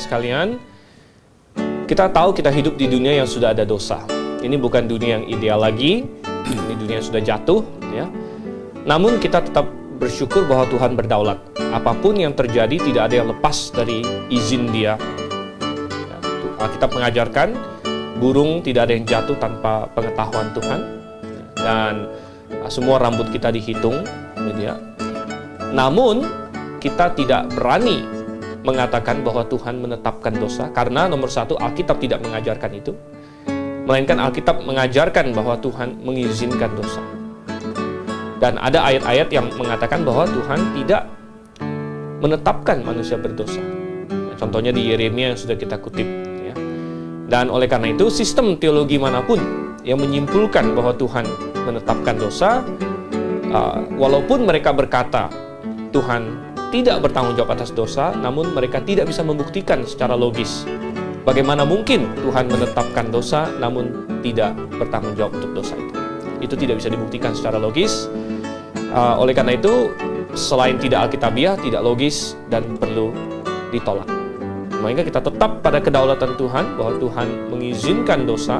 sekalian, kita tahu kita hidup di dunia yang sudah ada dosa. Ini bukan dunia yang ideal lagi, ini dunia yang sudah jatuh, ya. Namun kita tetap bersyukur bahwa Tuhan berdaulat. Apapun yang terjadi tidak ada yang lepas dari izin Dia. Ya, Alkitab mengajarkan burung tidak ada yang jatuh tanpa pengetahuan Tuhan, dan semua rambut kita dihitung, ya. Namun kita tidak berani mengatakan bahwa Tuhan menetapkan dosa, karena nomor satu, Alkitab tidak mengajarkan itu, melainkan Alkitab mengajarkan bahwa Tuhan mengizinkan dosa. Dan ada ayat-ayat yang mengatakan bahwa Tuhan tidak menetapkan manusia berdosa. Contohnya di Yeremia yang sudah kita kutip, ya. Dan oleh karena itu, sistem teologi manapun yang menyimpulkan bahwa Tuhan menetapkan dosa, walaupun mereka berkata Tuhan tidak bertanggung jawab atas dosa, namun mereka tidak bisa membuktikan secara logis bagaimana mungkin Tuhan menetapkan dosa namun tidak bertanggung jawab untuk dosa itu. Itu tidak bisa dibuktikan secara logis. Oleh karena itu, selain tidak alkitabiah, tidak logis, dan perlu ditolak. Maka kita tetap pada kedaulatan Tuhan, bahwa Tuhan mengizinkan dosa,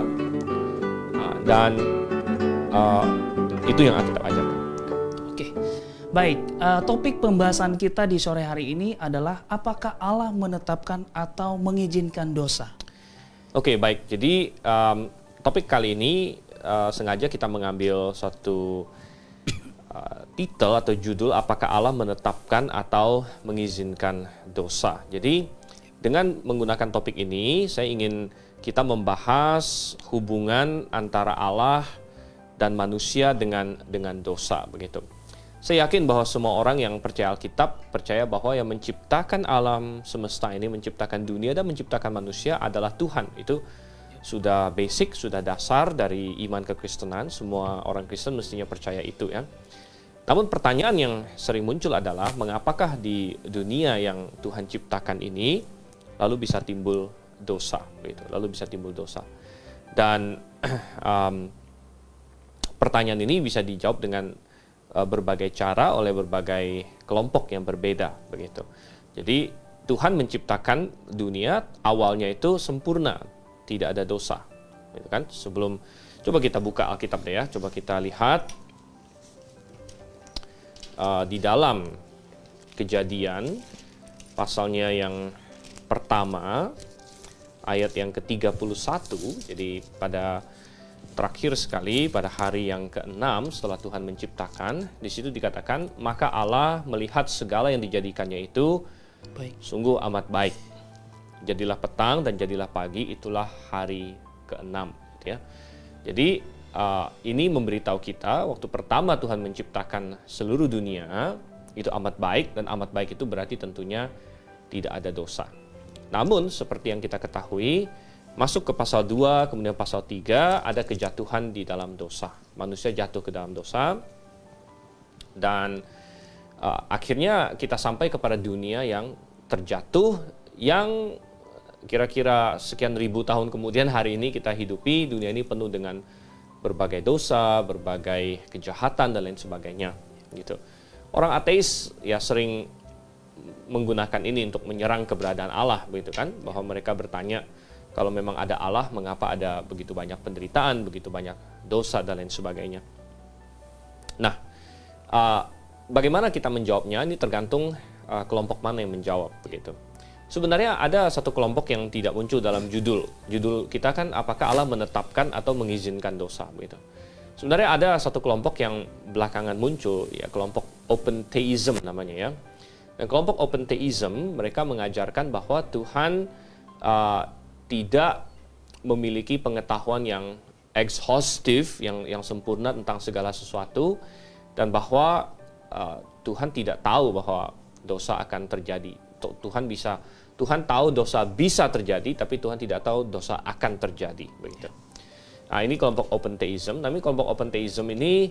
dan itu yang Alkitab ajarkan. Baik, topik pembahasan kita di sore hari ini adalah apakah Allah menetapkan atau mengizinkan dosa? Oke, baik. Jadi topik kali ini sengaja kita mengambil suatu titel atau judul, apakah Allah menetapkan atau mengizinkan dosa. Jadi dengan menggunakan topik ini, saya ingin kita membahas hubungan antara Allah dan manusia dengan dosa, begitu. Saya yakin bahwa semua orang yang percaya Alkitab percaya bahwa yang menciptakan alam semesta ini, menciptakan dunia dan menciptakan manusia adalah Tuhan. Itu sudah basic, sudah dasar dari iman kekristenan. Semua orang Kristen mestinya percaya itu, ya. Namun pertanyaan yang sering muncul adalah mengapakah di dunia yang Tuhan ciptakan ini lalu bisa timbul dosa, gitu. Lalu bisa timbul dosa. Dan pertanyaan ini bisa dijawab dengan berbagai cara oleh berbagai kelompok yang berbeda, begitu. Jadi Tuhan menciptakan dunia awalnya itu sempurna, tidak ada dosa, gitu kan? Sebelum, coba kita buka Alkitab deh, ya. Coba kita lihat di dalam Kejadian pasalnya yang pertama ayat yang ke-31. Jadi pada terakhir sekali, pada hari yang ke-6 setelah Tuhan menciptakan, di situ dikatakan, maka Allah melihat segala yang dijadikannya itu sungguh amat baik. Jadilah petang dan jadilah pagi, itulah hari ke-6, ya. Jadi ini memberitahu kita waktu pertama Tuhan menciptakan seluruh dunia itu amat baik, dan amat baik itu berarti tentunya tidak ada dosa. Namun seperti yang kita ketahui, masuk ke pasal 2, kemudian pasal 3, ada kejatuhan di dalam dosa. Manusia jatuh ke dalam dosa, dan akhirnya kita sampai kepada dunia yang terjatuh, yang kira-kira sekian ribu tahun kemudian hari ini kita hidupi. Dunia ini penuh dengan berbagai dosa, berbagai kejahatan, dan lain sebagainya, gitu. Orang ateis ya sering menggunakan ini untuk menyerang keberadaan Allah, begitu kan? Bahwa mereka bertanya, kalau memang ada Allah, mengapa ada begitu banyak penderitaan, begitu banyak dosa, dan lain sebagainya. Nah, bagaimana kita menjawabnya? Ini tergantung kelompok mana yang menjawab, begitu. Sebenarnya ada satu kelompok yang tidak muncul dalam judul. Judul kita kan, apakah Allah menetapkan atau mengizinkan dosa, begitu. Sebenarnya ada satu kelompok yang belakangan muncul, ya, kelompok Open Theism namanya, ya. Dan kelompok Open Theism, mereka mengajarkan bahwa Tuhan tidak memiliki pengetahuan yang exhaustive, yang sempurna tentang segala sesuatu, dan bahwa Tuhan tidak tahu bahwa dosa akan terjadi. Tuhan tahu dosa bisa terjadi, tapi Tuhan tidak tahu dosa akan terjadi, begitu. Nah, ini kelompok Open Theism. Tapi kelompok Open Theism ini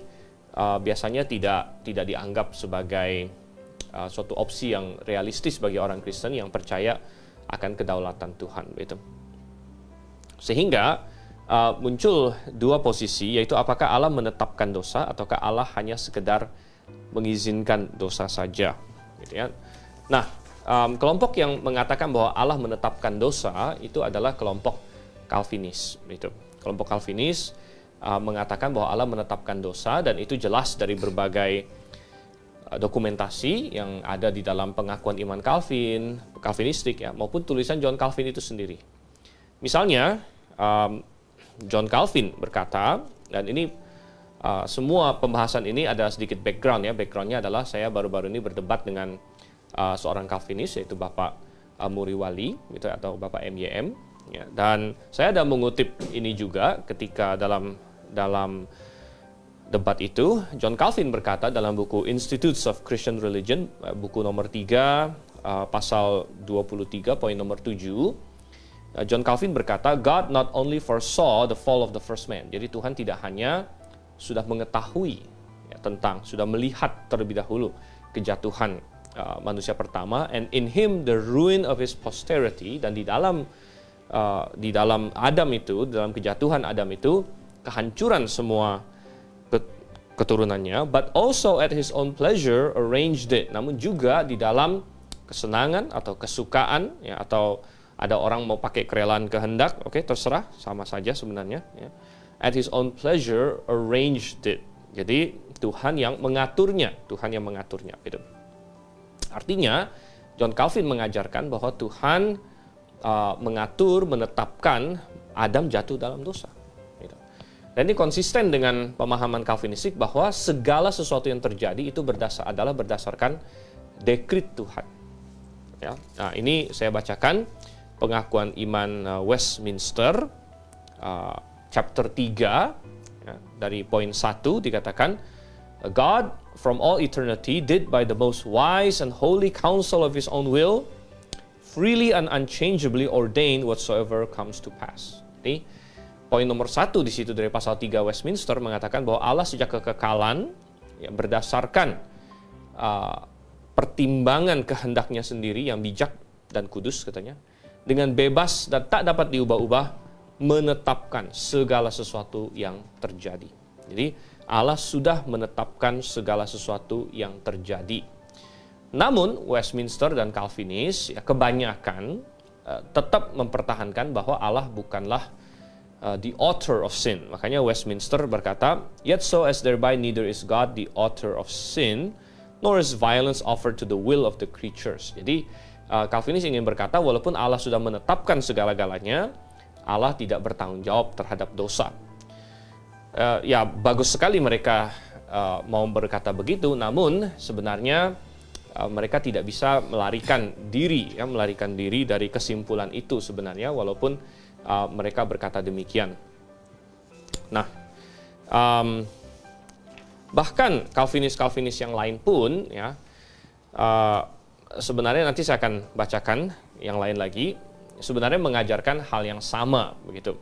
biasanya tidak dianggap sebagai suatu opsi yang realistis bagi orang Kristen yang percaya akan kedaulatan Tuhan, begitu. Sehingga muncul dua posisi, yaitu apakah Allah menetapkan dosa ataukah Allah hanya sekedar mengizinkan dosa saja, gitu ya. Nah, kelompok yang mengatakan bahwa Allah menetapkan dosa itu adalah kelompok Calvinis. Itu. Kelompok Calvinis mengatakan bahwa Allah menetapkan dosa, dan itu jelas dari berbagai dokumentasi yang ada di dalam pengakuan iman Calvinistik ya, maupun tulisan John Calvin itu sendiri. Misalnya, John Calvin berkata, dan ini semua pembahasan ini ada sedikit background ya. Backgroundnya adalah saya baru-baru ini berdebat dengan seorang Calvinis, yaitu Bapak Muriwali gitu, atau Bapak MYM ya. Dan saya ada mengutip ini juga ketika dalam debat itu. John Calvin berkata dalam buku Institutes of Christian Religion, buku nomor 3, pasal 23, poin nomor 7, John Calvin berkata, God not only foresaw the fall of the first man. Jadi Tuhan tidak hanya sudah mengetahui ya, sudah melihat terlebih dahulu kejatuhan manusia pertama, and in him the ruin of his posterity, dan di dalam Adam itu, dalam kejatuhan Adam itu, kehancuran semua keturunannya, but also at his own pleasure arranged it. Namun juga di dalam kesenangan atau kesukaan ya, atau ada orang mau pakai kerelaan kehendak, oke, terserah, sama saja sebenarnya ya. At his own pleasure arranged it. Jadi Tuhan yang mengaturnya gitu. Artinya John Calvin mengajarkan bahwa Tuhan menetapkan Adam jatuh dalam dosa. Dan ini konsisten dengan pemahaman Calvinistik bahwa segala sesuatu yang terjadi itu adalah berdasarkan dekrit Tuhan. Ya. Nah, ini saya bacakan pengakuan iman Westminster, chapter 3, ya, dari poin 1 dikatakan, God from all eternity did by the most wise and holy counsel of his own will freely and unchangeably ordain whatsoever comes to pass. Jadi, poin nomor 1 di situ dari pasal 3 Westminster mengatakan bahwa Allah sejak kekekalan ya, berdasarkan pertimbangan kehendaknya sendiri yang bijak dan kudus katanya, dengan bebas dan tak dapat diubah-ubah menetapkan segala sesuatu yang terjadi. Jadi Allah sudah menetapkan segala sesuatu yang terjadi. Namun Westminster dan Calvinis ya, kebanyakan tetap mempertahankan bahwa Allah bukanlah the author of sin. Makanya Westminster berkata, yet so as thereby neither is God the author of sin, nor is violence offered to the will of the creatures. Jadi Calvinis ingin berkata, walaupun Allah sudah menetapkan segala-galanya, Allah tidak bertanggung jawab terhadap dosa. Ya bagus sekali mereka mau berkata begitu, namun sebenarnya mereka tidak bisa melarikan diri dari kesimpulan itu sebenarnya, walaupun mereka berkata demikian. Nah, bahkan Calvinis yang lain pun ya, sebenarnya nanti saya akan bacakan yang lain lagi, sebenarnya mengajarkan hal yang sama begitu.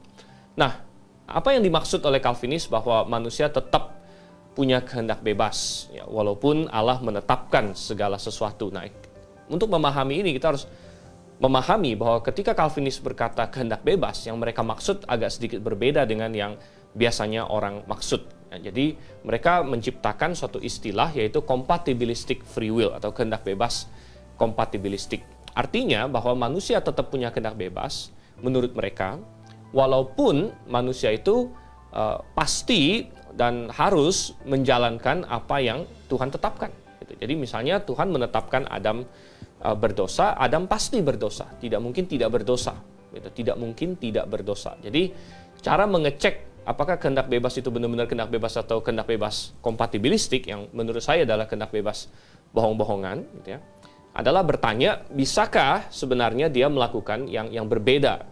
Nah, apa yang dimaksud oleh Calvinis bahwa manusia tetap punya kehendak bebas ya, walaupun Allah menetapkan segala sesuatu. Nah, untuk memahami ini kita harus memahami bahwa ketika Calvinis berkata kehendak bebas, yang mereka maksud agak sedikit berbeda dengan yang biasanya orang maksud. Nah, jadi mereka menciptakan suatu istilah yaitu compatibilistic free will atau kehendak bebas compatibilistic. Artinya bahwa manusia tetap punya kehendak bebas menurut mereka, walaupun manusia itu pasti dan harus menjalankan apa yang Tuhan tetapkan. Jadi misalnya Tuhan menetapkan Adam berdosa, Adam pasti berdosa, tidak mungkin tidak berdosa. Tidak mungkin tidak berdosa. Jadi cara mengecek apakah kehendak bebas itu benar-benar kehendak bebas atau kehendak bebas kompatibilistik, yang menurut saya adalah kehendak bebas bohong-bohongan, gitu ya, adalah bertanya, bisakah sebenarnya dia melakukan yang berbeda?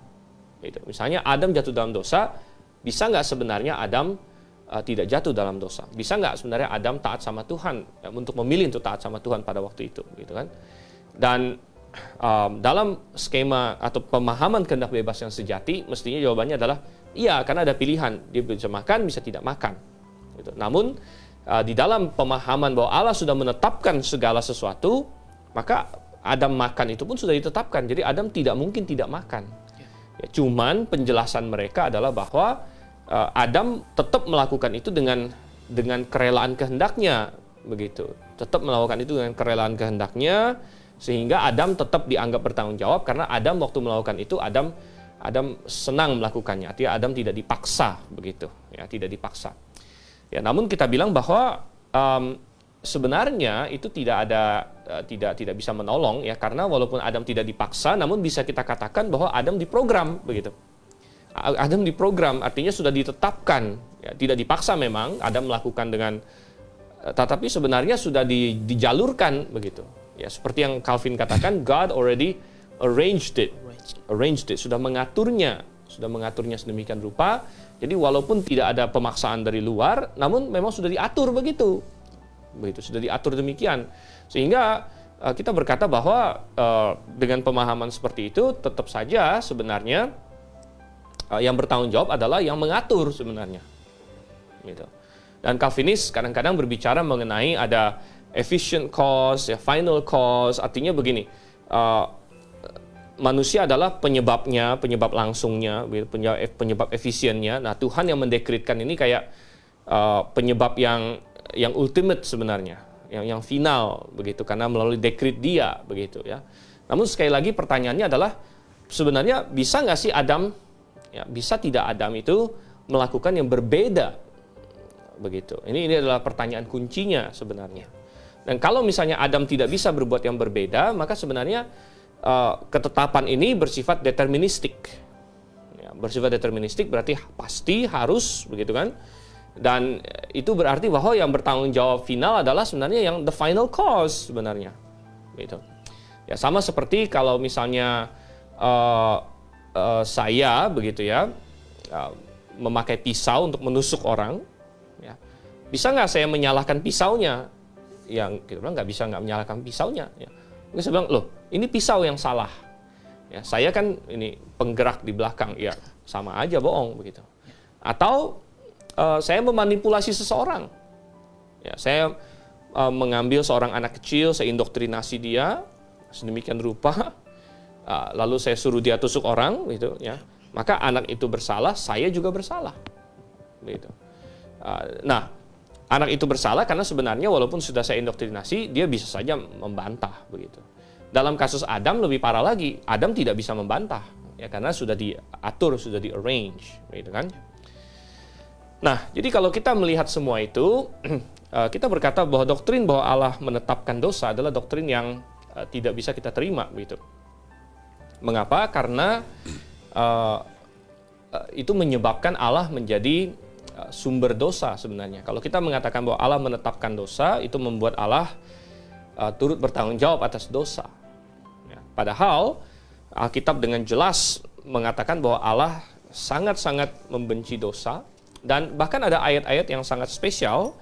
Gitu. Misalnya Adam jatuh dalam dosa, bisa nggak sebenarnya Adam tidak jatuh dalam dosa? Bisa nggak sebenarnya Adam taat sama Tuhan, ya, untuk memilih untuk taat sama Tuhan pada waktu itu, gitu kan? Dan dalam skema atau pemahaman kehendak bebas yang sejati, mestinya jawabannya adalah iya, karena ada pilihan, dia bisa makan, bisa tidak makan. Gitu. Namun di dalam pemahaman bahwa Allah sudah menetapkan segala sesuatu, maka Adam makan itu pun sudah ditetapkan. Jadi Adam tidak mungkin tidak makan. Ya, cuman penjelasan mereka adalah bahwa Adam tetap melakukan itu dengan kerelaan kehendaknya, begitu. Tetap melakukan itu dengan kerelaan kehendaknya, Sehingga Adam tetap dianggap bertanggung jawab karena Adam waktu melakukan itu Adam senang melakukannya. Artinya Adam tidak dipaksa begitu, ya, tidak dipaksa. Ya, namun kita bilang bahwa sebenarnya itu tidak bisa menolong, ya, karena walaupun Adam tidak dipaksa, namun bisa kita katakan bahwa Adam diprogram begitu. Adam diprogram artinya sudah ditetapkan, ya, tidak dipaksa memang Adam melakukan dengan, tetapi sebenarnya sudah dijalurkan begitu. Ya, seperti yang Calvin katakan, God already arranged it, sudah mengaturnya sedemikian rupa. Jadi walaupun tidak ada pemaksaan dari luar, namun memang sudah diatur begitu, sudah diatur demikian. Sehingga kita berkata bahwa dengan pemahaman seperti itu, tetap saja sebenarnya yang bertanggung jawab adalah yang mengatur sebenarnya. Gitu. Dan Calvinis kadang-kadang berbicara mengenai ada efficient cause, ya, final cause. Artinya begini, manusia adalah penyebabnya, penyebab langsungnya, penyebab efisiennya. Nah, Tuhan yang mendekretkan ini kayak penyebab yang ultimate sebenarnya, yang final begitu, karena melalui dekret Dia begitu, ya. Namun sekali lagi pertanyaannya adalah sebenarnya bisa nggak sih Adam, ya, bisa tidak Adam itu melakukan yang berbeda begitu. Ini adalah pertanyaan kuncinya sebenarnya. Dan kalau misalnya Adam tidak bisa berbuat yang berbeda, maka sebenarnya ketetapan ini bersifat deterministik. Ya, bersifat deterministik berarti pasti harus begitu kan? Dan itu berarti bahwa yang bertanggung jawab final adalah sebenarnya yang the final cause sebenarnya. Gitu. Ya, sama seperti kalau misalnya saya begitu ya, memakai pisau untuk menusuk orang, ya, bisa nggak saya menyalahkan pisaunya? Yang kita bilang nggak bisa nggak menyalahkan pisaunya. Ya. Mungkin saya bilang, loh, ini pisau yang salah. Ya, saya kan ini penggerak di belakang, ya sama aja bohong begitu. Atau saya memanipulasi seseorang. Ya, saya mengambil seorang anak kecil, saya indoktrinasi dia sedemikian rupa, lalu saya suruh dia tusuk orang, gitu ya. Maka anak itu bersalah, saya juga bersalah, gitu. Nah, anak itu bersalah karena sebenarnya walaupun sudah saya indoktrinasi, dia bisa saja membantah, begitu. Dalam kasus Adam lebih parah lagi, Adam tidak bisa membantah, ya karena sudah diatur, sudah di-arrange, gitu kan. Nah, jadi kalau kita melihat semua itu, kita berkata bahwa doktrin bahwa Allah menetapkan dosa adalah doktrin yang tidak bisa kita terima, begitu. Mengapa? Karena itu menyebabkan Allah menjadi sumber dosa sebenarnya. Kalau kita mengatakan bahwa Allah menetapkan dosa, itu membuat Allah turut bertanggung jawab atas dosa. Ya, padahal Alkitab dengan jelas mengatakan bahwa Allah sangat-sangat membenci dosa, dan bahkan ada ayat-ayat yang sangat spesial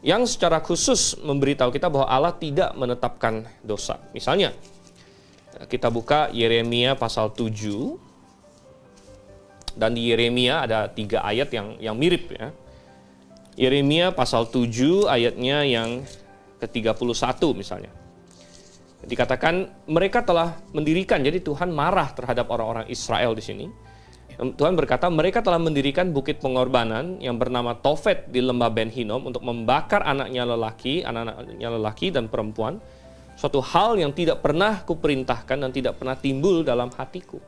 yang secara khusus memberitahu kita bahwa Allah tidak menetapkan dosa. Misalnya, kita buka Yeremia pasal 7. Dan di Yeremia ada 3 ayat yang mirip, ya. Yeremia pasal 7 ayatnya yang ke-31 misalnya. Dikatakan mereka telah mendirikan, jadi Tuhan marah terhadap orang-orang Israel di sini. Tuhan berkata mereka telah mendirikan bukit pengorbanan yang bernama Tofet di lembah Ben Hinnom untuk membakar anak-anaknya lelaki dan perempuan. Suatu hal yang tidak pernah kuperintahkan dan tidak pernah timbul dalam hatiku.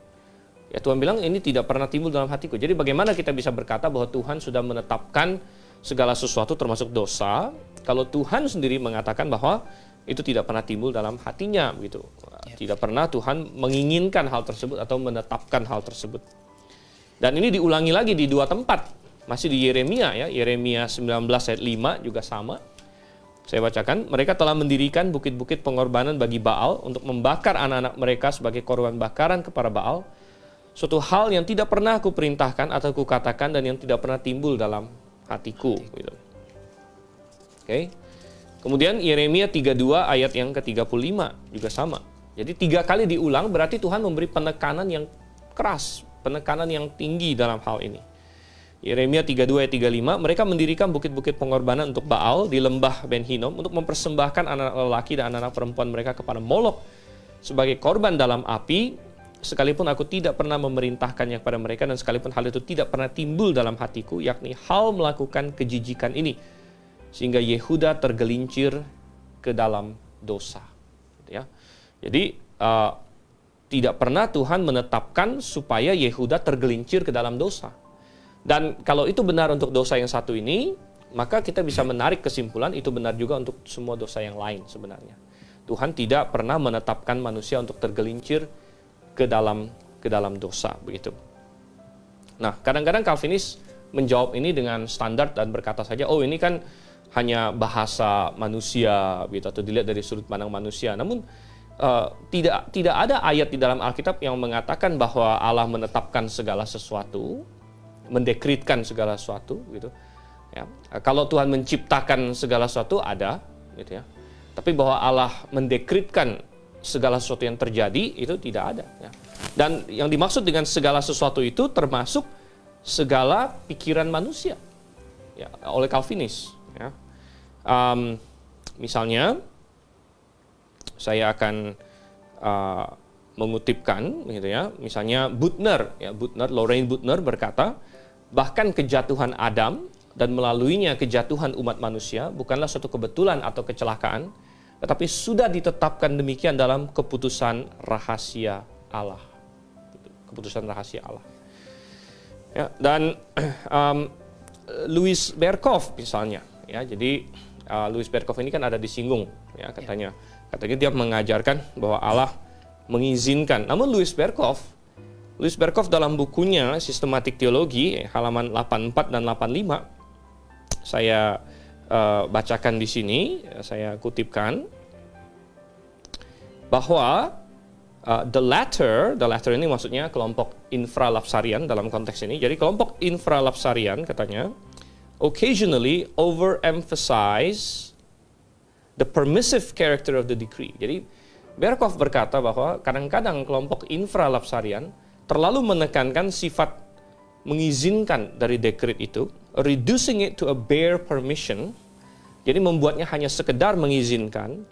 Ya, Tuhan bilang ini tidak pernah timbul dalam hatiku. Jadi bagaimana kita bisa berkata bahwa Tuhan sudah menetapkan segala sesuatu termasuk dosa, kalau Tuhan sendiri mengatakan bahwa itu tidak pernah timbul dalam hatinya, begitu. Tidak pernah Tuhan menginginkan hal tersebut atau menetapkan hal tersebut. Dan ini diulangi lagi di 2 tempat, masih di Yeremia, ya. Yeremia 19 ayat 5 juga sama. Saya bacakan, mereka telah mendirikan bukit-bukit pengorbanan bagi Baal untuk membakar anak-anak mereka sebagai korban bakaran kepada Baal. Suatu hal yang tidak pernah aku perintahkan atau aku katakan dan yang tidak pernah timbul dalam hatiku. Gitu. Oke. Kemudian Yeremia 32 ayat yang ke-35 juga sama. Jadi 3 kali diulang berarti Tuhan memberi penekanan yang keras, penekanan yang tinggi dalam hal ini. Yeremia 32 ayat 35, mereka mendirikan bukit-bukit pengorbanan untuk Baal di lembah Ben Hinnom untuk mempersembahkan anak lelaki dan anak perempuan mereka kepada Molok sebagai korban dalam api. Sekalipun aku tidak pernah memerintahkannya kepada mereka dan sekalipun hal itu tidak pernah timbul dalam hatiku, yakni hal melakukan kejijikan ini, sehingga Yehuda tergelincir ke dalam dosa. Ya. Jadi tidak pernah Tuhan menetapkan supaya Yehuda tergelincir ke dalam dosa. Dan kalau itu benar untuk dosa yang satu ini, maka kita bisa menarik kesimpulan itu benar juga untuk semua dosa yang lain sebenarnya. Tuhan tidak pernah menetapkan manusia untuk tergelincir ke dalam dosa, begitu. Nah, kadang-kadang Calvinis menjawab ini dengan standar dan berkata saja, oh ini kan hanya bahasa manusia, gitu, atau dilihat dari sudut pandang manusia. Namun tidak ada ayat di dalam Alkitab yang mengatakan bahwa Allah menetapkan segala sesuatu, mendekritkan segala sesuatu, gitu. Ya. Kalau Tuhan menciptakan segala sesuatu ada, gitu ya. Tapi bahwa Allah mendekritkan segala sesuatu yang terjadi itu tidak ada. Ya. Dan yang dimaksud dengan segala sesuatu itu termasuk segala pikiran manusia, ya, oleh Calvinis. Ya. Misalnya, saya akan mengutipkan, gitu ya. Misalnya Lorraine Butner berkata, bahkan kejatuhan Adam dan melaluinya kejatuhan umat manusia bukanlah suatu kebetulan atau kecelakaan, tetapi sudah ditetapkan demikian dalam keputusan rahasia Allah. Keputusan rahasia Allah. Ya, dan Louis Berkhof misalnya, ya, jadi Louis Berkhof ini kan ada disinggung, ya, katanya dia mengajarkan bahwa Allah mengizinkan. Namun Louis Berkhof dalam bukunya Sistematik Teologi halaman 84 dan 85, saya bacakan di sini, saya kutipkan bahwa the latter ini maksudnya kelompok infralapsarian dalam konteks ini. Jadi kelompok infralapsarian katanya occasionally overemphasize the permissive character of the decree. Jadi Berkhof berkata bahwa kadang-kadang kelompok infralapsarian terlalu menekankan sifat mengizinkan dari dekret itu, reducing it to a bare permission. Jadi membuatnya hanya sekedar mengizinkan,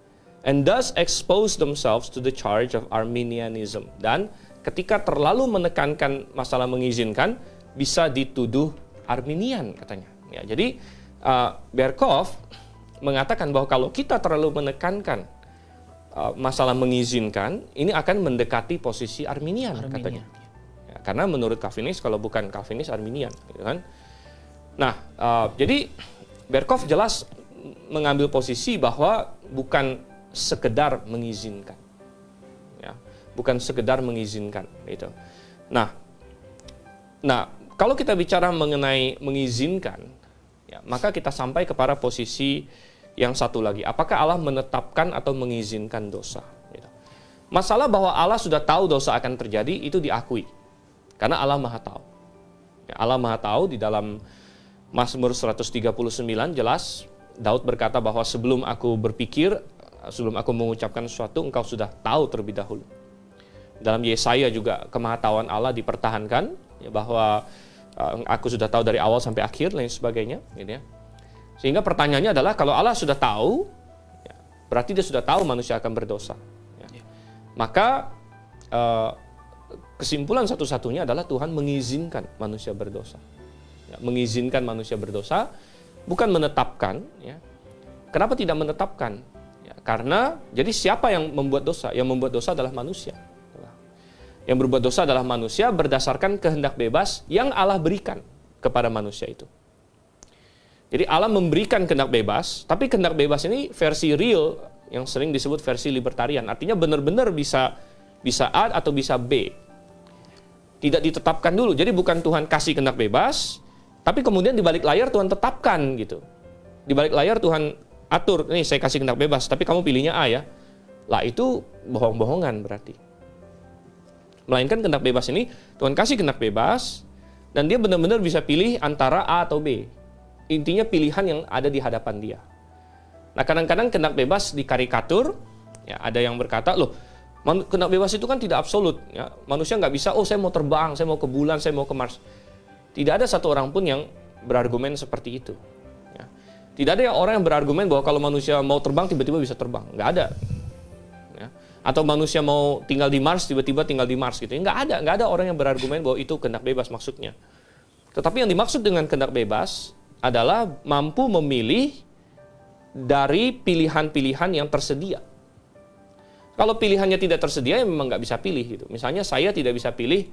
and thus expose themselves to the charge of Arminianism. Dan ketika terlalu menekankan masalah mengizinkan, bisa dituduh Arminian katanya. Ya, jadi Berkhof mengatakan bahwa kalau kita terlalu menekankan masalah mengizinkan, ini akan mendekati posisi Arminian. Katanya. Ya, karena menurut Calvinis, kalau bukan Calvinis, Arminian. Gitu kan? Nah, jadi Berkhof jelas mengambil posisi bahwa bukan sekedar mengizinkan, ya, bukan sekedar mengizinkan, gitu. Nah, kalau kita bicara mengenai mengizinkan, ya, maka kita sampai kepada posisi yang satu lagi. Apakah Allah menetapkan atau mengizinkan dosa? Gitu. Masalah bahwa Allah sudah tahu dosa akan terjadi itu diakui, karena Allah Maha Tahu. Ya, Allah Maha Tahu. Di dalam Mazmur 139 jelas Daud berkata bahwa sebelum aku berpikir, sebelum aku mengucapkan sesuatu, engkau sudah tahu terlebih dahulu. Dalam Yesaya juga kemahatauan Allah dipertahankan, ya, bahwa aku sudah tahu dari awal sampai akhir, lain sebagainya. Gitu ya. Sehingga pertanyaannya adalah, kalau Allah sudah tahu, ya, berarti dia sudah tahu manusia akan berdosa. Ya. Maka kesimpulan satu-satunya adalah Tuhan mengizinkan manusia berdosa. Ya, mengizinkan manusia berdosa, bukan menetapkan. Ya. Kenapa tidak menetapkan? Ya, karena jadi siapa yang membuat dosa? Yang membuat dosa adalah manusia. Yang berbuat dosa adalah manusia berdasarkan kehendak bebas yang Allah berikan kepada manusia itu. Jadi Allah memberikan kehendak bebas, tapi kehendak bebas ini versi real yang sering disebut versi libertarian. Artinya benar-benar bisa A atau bisa B. Tidak ditetapkan dulu. Jadi bukan Tuhan kasih kehendak bebas, tapi kemudian di balik layar Tuhan tetapkan gitu. Di balik layar Tuhan atur, nih saya kasih kehendak bebas, tapi kamu pilihnya A ya. Lah itu bohong-bohongan berarti. Melainkan kehendak bebas ini Tuhan kasih kehendak bebas, dan dia benar-benar bisa pilih antara A atau B. Intinya pilihan yang ada di hadapan dia. Nah, kadang-kadang kehendak bebas dikarikatur, ya, ada yang berkata, loh, kehendak bebas itu kan tidak absolut. Ya. Manusia nggak bisa, oh saya mau terbang, saya mau ke bulan, saya mau ke Mars. Tidak ada satu orang pun yang berargumen seperti itu. Ya. Tidak ada orang yang berargumen bahwa kalau manusia mau terbang, tiba-tiba bisa terbang. Nggak ada. Ya. Atau manusia mau tinggal di Mars, tiba-tiba tinggal di Mars gitu. Nggak ada orang yang berargumen bahwa itu kehendak bebas maksudnya. Tetapi yang dimaksud dengan kehendak bebas adalah mampu memilih dari pilihan-pilihan yang tersedia. Kalau pilihannya tidak tersedia, ya memang nggak bisa pilih gitu. Misalnya saya tidak bisa pilih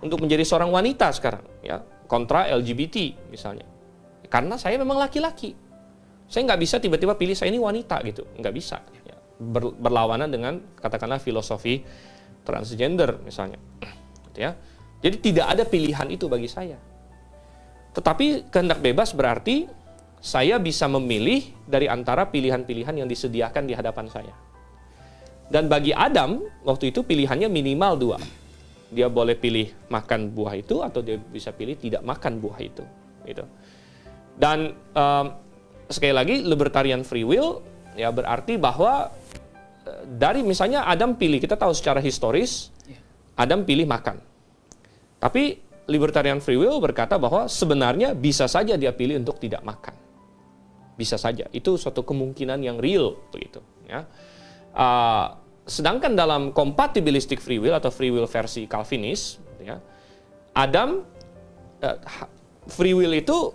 untuk menjadi seorang wanita sekarang, ya, kontra LGBT misalnya. Karena saya memang laki-laki. Saya nggak bisa tiba-tiba pilih saya ini wanita gitu, nggak bisa. Ya. Berlawanan dengan katakanlah filosofi transgender misalnya. Gitu ya. Jadi tidak ada pilihan itu bagi saya. Tetapi kehendak bebas berarti saya bisa memilih dari antara pilihan-pilihan yang disediakan di hadapan saya. Dan bagi Adam, waktu itu pilihannya minimal 2. Dia boleh pilih makan buah itu, atau dia bisa pilih tidak makan buah itu. Gitu. Dan sekali lagi, libertarian free will ya berarti bahwa dari misalnya Adam pilih, kita tahu secara historis, Adam pilih makan. Tapi libertarian free will berkata bahwa sebenarnya bisa saja dia pilih untuk tidak makan. Bisa saja, itu suatu kemungkinan yang real begitu. Ya. Sedangkan dalam compatibilistic free will atau free will versi Calvinis, ya, Adam free will itu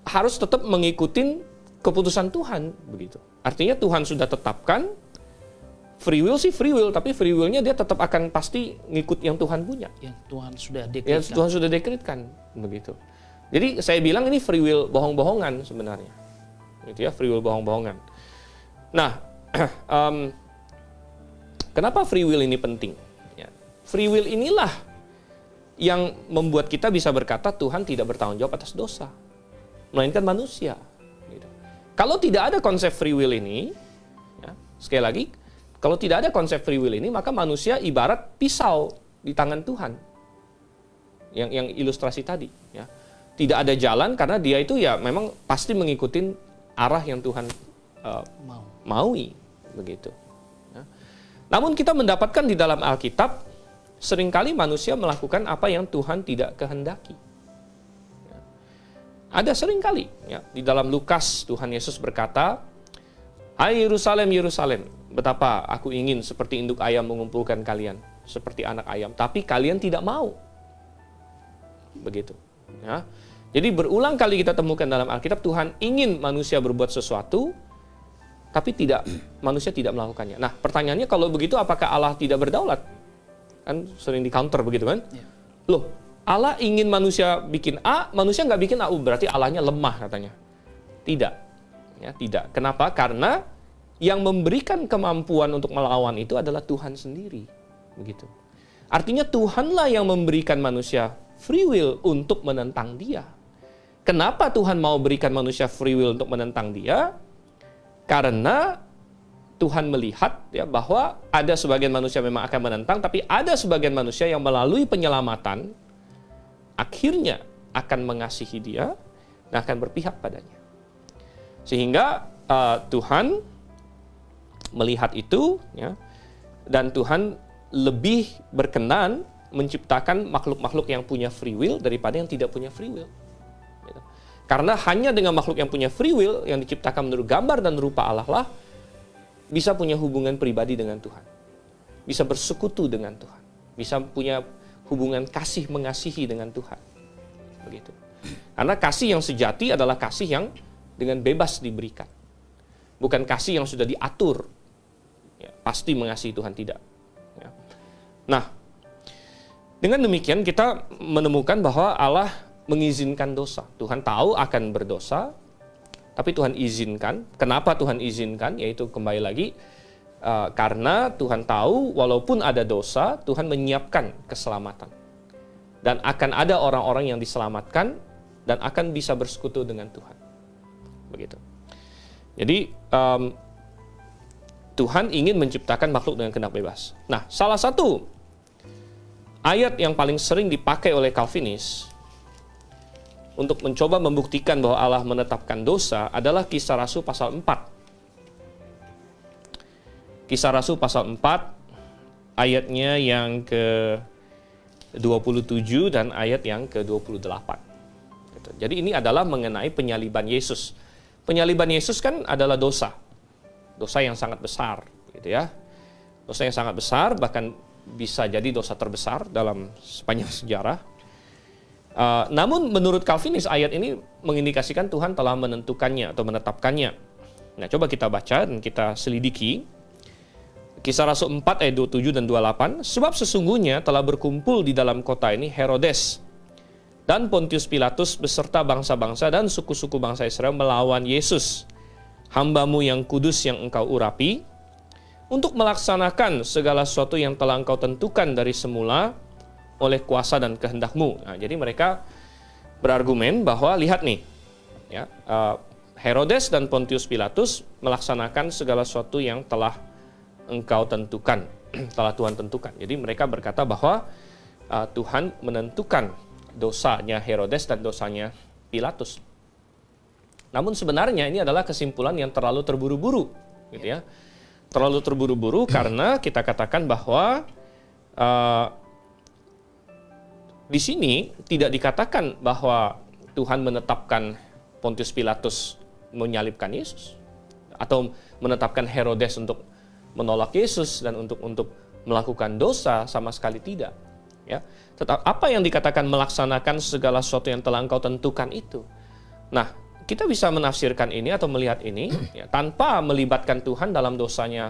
harus tetap mengikuti keputusan Tuhan begitu. Artinya Tuhan sudah tetapkan free will sih free will, tapi free willnya dia tetap akan pasti ngikut yang Tuhan punya. Yang Tuhan sudah dekretkan. Yang Tuhan sudah dekretkan begitu. Jadi saya bilang ini free will bohong-bohongan sebenarnya. Gitu ya, free will bohong-bohongan. Nah, kenapa free will ini penting? Ya. Free will inilah yang membuat kita bisa berkata Tuhan tidak bertanggung jawab atas dosa, melainkan manusia. Gitu. Kalau tidak ada konsep free will ini, ya, sekali lagi, kalau tidak ada konsep free will ini, maka manusia ibarat pisau di tangan Tuhan. Yang ilustrasi tadi. Ya. Tidak ada jalan karena dia itu ya memang pasti mengikuti arah yang Tuhan maui. Begitu. Namun kita mendapatkan di dalam Alkitab, seringkali manusia melakukan apa yang Tuhan tidak kehendaki. Ya. Ada seringkali. Ya. Di dalam Lukas, Tuhan Yesus berkata, "Hai Yerusalem, Yerusalem, betapa aku ingin seperti induk ayam mengumpulkan kalian, seperti anak ayam, tapi kalian tidak mau." Begitu. Ya. Jadi berulang kali kita temukan dalam Alkitab, Tuhan ingin manusia berbuat sesuatu, tapi manusia tidak melakukannya. Nah, pertanyaannya kalau begitu apakah Allah tidak berdaulat? Kan sering di counter begitu kan? Ya. Loh, Allah ingin manusia bikin A, manusia nggak bikin A, berarti Allahnya lemah katanya. Tidak. Ya, tidak. Kenapa? Karena yang memberikan kemampuan untuk melawan itu adalah Tuhan sendiri. Begitu. Artinya Tuhanlah yang memberikan manusia free will untuk menentang Dia. Kenapa Tuhan mau berikan manusia free will untuk menentang Dia? Karena Tuhan melihat ya bahwa ada sebagian manusia memang akan menentang, tapi ada sebagian manusia yang melalui penyelamatan akhirnya akan mengasihi Dia dan akan berpihak padanya. Sehingga Tuhan melihat itu, ya, dan Tuhan lebih berkenan menciptakan makhluk-makhluk yang punya free will daripada yang tidak punya free will. Gitu. Karena hanya dengan makhluk yang punya free will, yang diciptakan menurut gambar dan rupa Allah lah, bisa punya hubungan pribadi dengan Tuhan. Bisa bersekutu dengan Tuhan. Bisa punya hubungan kasih mengasihi dengan Tuhan. Begitu. Karena kasih yang sejati adalah kasih yang dengan bebas diberikan. Bukan kasih yang sudah diatur. Ya, pasti mengasihi Tuhan, tidak. Ya. Nah, dengan demikian kita menemukan bahwa Allah mengizinkan dosa. Tuhan tahu akan berdosa, tapi Tuhan izinkan. Kenapa Tuhan izinkan? Yaitu kembali lagi, karena Tuhan tahu walaupun ada dosa, Tuhan menyiapkan keselamatan. Dan akan ada orang-orang yang diselamatkan dan akan bisa bersekutu dengan Tuhan. Begitu. Jadi, Tuhan ingin menciptakan makhluk dengan kehendak bebas. Nah, salah satu ayat yang paling sering dipakai oleh Calvinis untuk mencoba membuktikan bahwa Allah menetapkan dosa adalah Kisah Rasul pasal 4. Kisah Rasul pasal 4 ayatnya yang ke-27 dan ayat yang ke-28. Jadi ini adalah mengenai penyaliban Yesus. Penyaliban Yesus kan adalah dosa. Dosa yang sangat besar, gitu ya. Dosa yang sangat besar, bahkan bisa jadi dosa terbesar dalam sepanjang sejarah. Namun menurut Calvinis ayat ini mengindikasikan Tuhan telah menentukannya atau menetapkannya. Nah, coba kita baca dan kita selidiki. Kisah Rasul 4 ayat 27 dan 28, sebab sesungguhnya telah berkumpul di dalam kota ini Herodes dan Pontius Pilatus beserta bangsa-bangsa dan suku-suku bangsa Israel melawan Yesus, hamba-Mu yang kudus yang Engkau urapi, untuk melaksanakan segala sesuatu yang telah Engkau tentukan dari semula oleh kuasa dan kehendak-Mu. Nah, jadi mereka berargumen bahwa lihat nih, ya, Herodes dan Pontius Pilatus melaksanakan segala sesuatu yang telah Engkau tentukan, telah Tuhan tentukan. Jadi mereka berkata bahwa Tuhan menentukan dosanya Herodes dan dosanya Pilatus. Namun sebenarnya ini adalah kesimpulan yang terlalu terburu-buru, gitu ya. Terlalu terburu-buru karena kita katakan bahwa di sini tidak dikatakan bahwa Tuhan menetapkan Pontius Pilatus menyalibkan Yesus atau menetapkan Herodes untuk menolak Yesus dan untuk melakukan dosa, sama sekali tidak. Ya, tetap apa yang dikatakan melaksanakan segala sesuatu yang telah Engkau tentukan itu. Nah, kita bisa menafsirkan ini atau melihat ini ya, tanpa melibatkan Tuhan dalam dosanya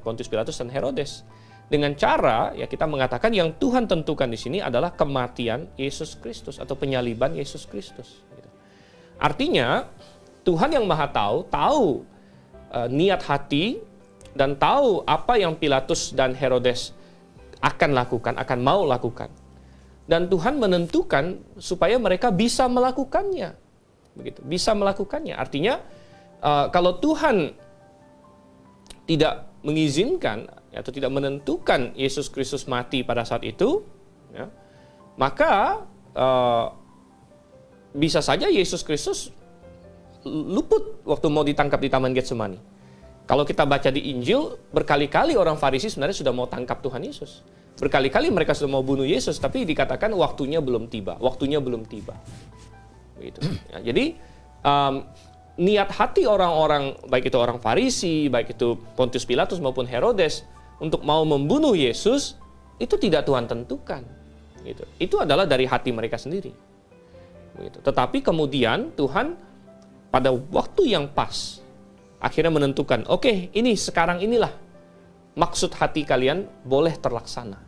Pontius Pilatus dan Herodes. Dengan cara ya kita mengatakan yang Tuhan tentukan di sini adalah kematian Yesus Kristus atau penyaliban Yesus Kristus. Artinya Tuhan yang Maha tahu niat hati dan tahu apa yang Pilatus dan Herodes akan lakukan, akan mau lakukan. Dan Tuhan menentukan supaya mereka bisa melakukannya. Begitu, bisa melakukannya. Artinya kalau Tuhan tidak mengizinkan atau tidak menentukan Yesus Kristus mati pada saat itu, ya, maka bisa saja Yesus Kristus luput waktu mau ditangkap di Taman Getsemani. Kalau kita baca di Injil, berkali-kali orang Farisi sebenarnya sudah mau tangkap Tuhan Yesus. Berkali-kali mereka sudah mau bunuh Yesus, tapi dikatakan waktunya belum tiba. Waktunya belum tiba. Begitu. Ya, jadi niat hati orang-orang, baik itu orang Farisi, baik itu Pontius Pilatus maupun Herodes, untuk mau membunuh Yesus, itu tidak Tuhan tentukan. Gitu. Itu adalah dari hati mereka sendiri. Begitu. Tetapi kemudian Tuhan pada waktu yang pas, akhirnya menentukan, oke, ini sekarang inilah maksud hati kalian boleh terlaksana.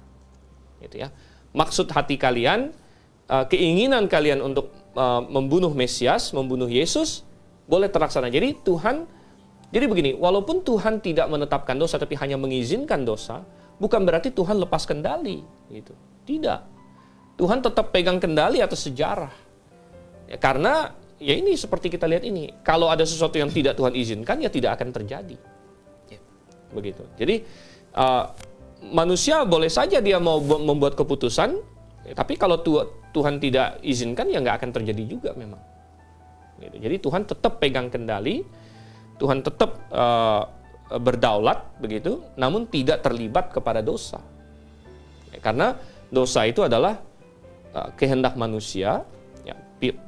Gitu ya. Maksud hati kalian, keinginan kalian untuk membunuh Mesias, membunuh Yesus, boleh terlaksana. Jadi begini, walaupun Tuhan tidak menetapkan dosa, tapi hanya mengizinkan dosa, bukan berarti Tuhan lepas kendali. Gitu. Tidak. Tuhan tetap pegang kendali atas sejarah. Ya, karena ya ini seperti kita lihat ini, kalau ada sesuatu yang tidak Tuhan izinkan, ya tidak akan terjadi. Begitu. Jadi manusia boleh saja dia mau membuat keputusan, tapi kalau Tuhan tidak izinkan, ya nggak akan terjadi juga memang. Gitu. Jadi Tuhan tetap pegang kendali, Tuhan tetap berdaulat begitu, namun tidak terlibat kepada dosa. Ya, karena dosa itu adalah kehendak manusia.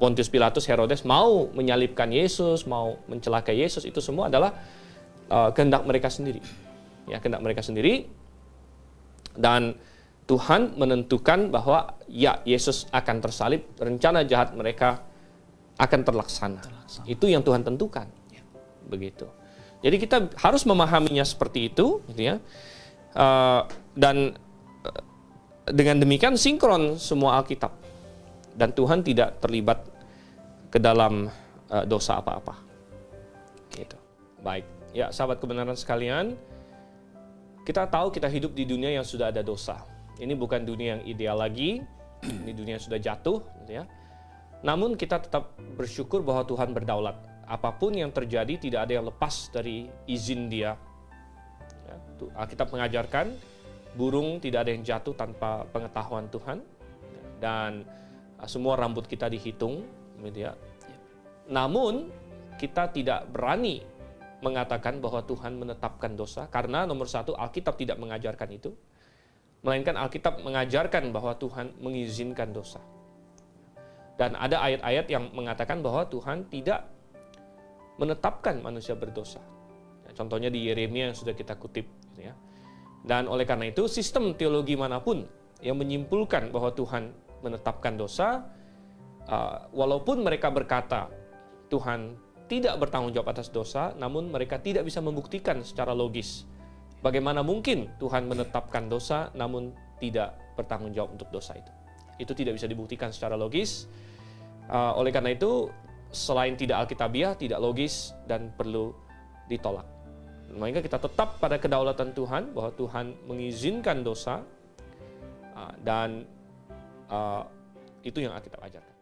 Pontius Pilatus, Herodes mau menyalibkan Yesus, mau mencelakai Yesus, itu semua adalah kehendak mereka sendiri. Ya, kehendak mereka sendiri. Dan Tuhan menentukan bahwa ya Yesus akan tersalib, rencana jahat mereka akan terlaksana. Itu yang Tuhan tentukan. Begitu. Jadi kita harus memahaminya seperti itu, gitu ya. Dan dengan demikian sinkron semua Alkitab. Dan Tuhan tidak terlibat ke dalam dosa apa-apa. Gitu. Baik. Ya, sahabat kebenaran sekalian, kita tahu kita hidup di dunia yang sudah ada dosa. Ini bukan dunia yang ideal lagi. Ini dunia yang sudah jatuh, gitu ya. Namun kita tetap bersyukur bahwa Tuhan berdaulat. Apapun yang terjadi tidak ada yang lepas dari izin Dia. Ya, Alkitab mengajarkan burung tidak ada yang jatuh tanpa pengetahuan Tuhan. Dan semua rambut kita dihitung, gitu ya. Namun kita tidak berani mengatakan bahwa Tuhan menetapkan dosa, karena nomor satu Alkitab tidak mengajarkan itu, melainkan Alkitab mengajarkan bahwa Tuhan mengizinkan dosa. Dan ada ayat-ayat yang mengatakan bahwa Tuhan tidak menetapkan manusia berdosa. Contohnya di Yeremia yang sudah kita kutip, gitu ya. Dan oleh karena itu sistem teologi manapun yang menyimpulkan bahwa Tuhan menetapkan dosa, walaupun mereka berkata Tuhan tidak bertanggung jawab atas dosa, namun mereka tidak bisa membuktikan secara logis bagaimana mungkin Tuhan menetapkan dosa namun tidak bertanggung jawab untuk dosa itu? Itu tidak bisa dibuktikan secara logis. Oleh karena itu, selain tidak alkitabiah, tidak logis, dan perlu ditolak. Maka kita tetap pada kedaulatan Tuhan, bahwa Tuhan mengizinkan dosa, dan itu yang Alkitab ajarkan.